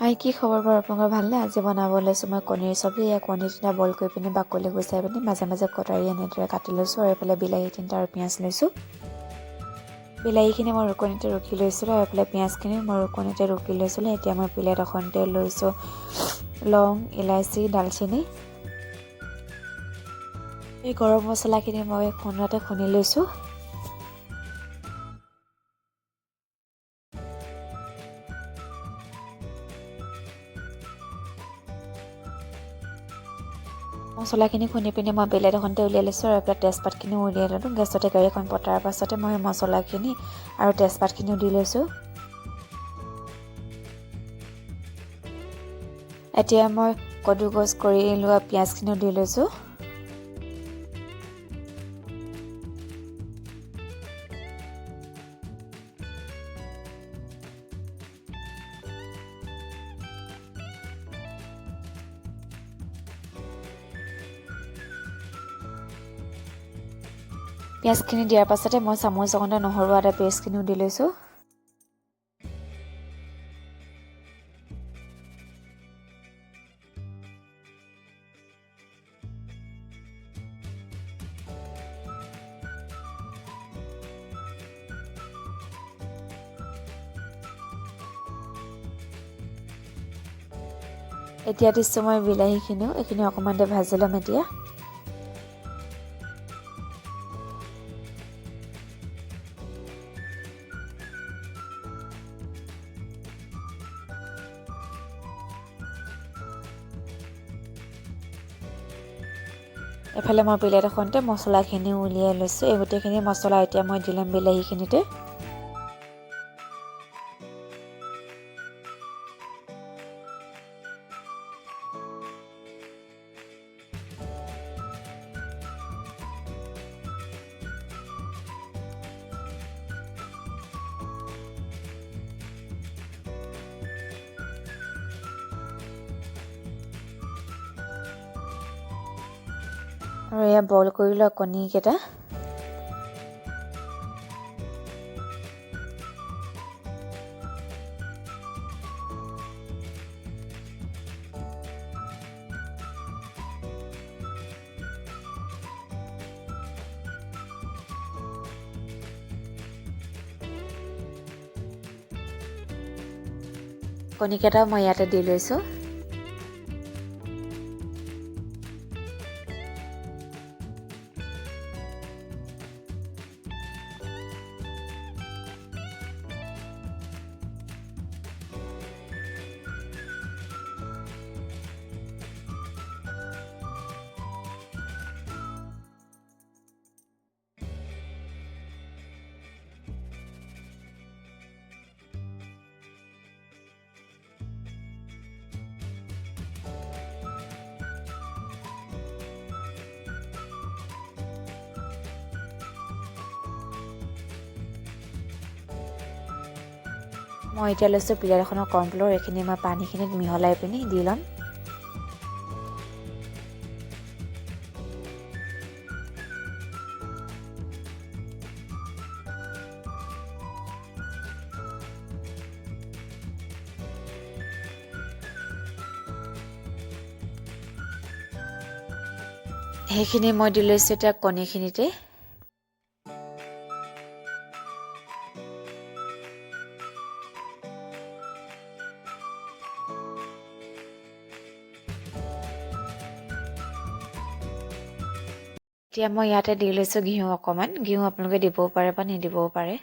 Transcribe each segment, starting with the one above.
হাই কি খবৰ বাৰু আপোনালোকৰ ভালনে? আজি বনাব লৈছোঁ মই কণীৰ চব্জি। কণী 3টা বইল কৰি পিনি বাকলি গুচাই পিনি মাজে মাজে কটাৰী এনেদৰে কাটি লৈছোঁ আৰু এইফালে বিলাহী 3টা আৰু পিঁয়াজ লৈছোঁ। বিলাহীখিনি মই ৰুকনিতে ৰুকি লৈছিলোঁ আৰু এইফালে পিঁয়াজখিনি মই ৰুকনিতে ৰুকি লৈছিলোঁ। এতিয়া মই প্লেট এখনতে লৈছোঁ লং, ইলাচি, দালচেনি। এই গৰম মছলাখিনি মই খুন্দতে খুন্দি লৈছোঁ। মছলাখিনি খুন্দি পিনি মই প্লেট এখনতে উলিয়াই লৈছোঁ আৰু এইফালে তেজপাতখিনিও উলিয়াই ল'লোঁ। গেছতে কেৰাহীখন পতাৰ পাছতে মই মছলাখিনি আৰু তেজপাতখিনিও দি লৈছোঁ। এতিয়া মই কদুকচ কৰি লোৱা পিঁয়াজখিনিও দি লৈছোঁ। পিঁয়াজখিনি দিয়াৰ পাছতে মই চামুচ এখনতে নহৰু আদা পেষ্টখিনিও দি লৈছোঁ। এতিয়া দিছোঁ মই বিলাহীখিনিও, এইখিনি অকণমানতে ভাজি ল'ম এতিয়া। এফালে মই প্লেট এখনতে মছলাখিনিও উলিয়াই লৈছোঁ। এই গোটেইখিনি মছলা এতিয়া মই দি ল'ম বিলাহীখিনিতে। আৰু এয়া বইল কৰি লোৱা কণীকেইটা। কণীকেইটাও মই ইয়াতে দি লৈছোঁ। মই এতিয়া লৈছোঁ প্লেট এখনৰ কৰ্ণফ্ল'ৰ, এইখিনি মই পানীখিনিত মিহলাই পিনি দি ল'ম। সেইখিনি মই দি লৈছোঁ এতিয়া কণীখিনিতে। এতিয়া মই ইয়াতে দি লৈছোঁ ঘিউ অকণমান। ঘিউ আপোনালোকে দিবও পাৰে বা নিদিবও পাৰে।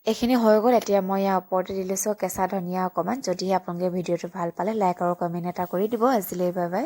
এইখিনি হৈ গ'ল এতিয়া মই ইয়াৰ ওপৰতে দি লৈছোঁ কেঁচা ধনিয়া অকণমান যদিহে আপোনালোকে ভিডিঅ'টো ভাল পালে লাইক আৰু কমেণ্ট এটা কৰি দিব আজিলৈ বাই বাই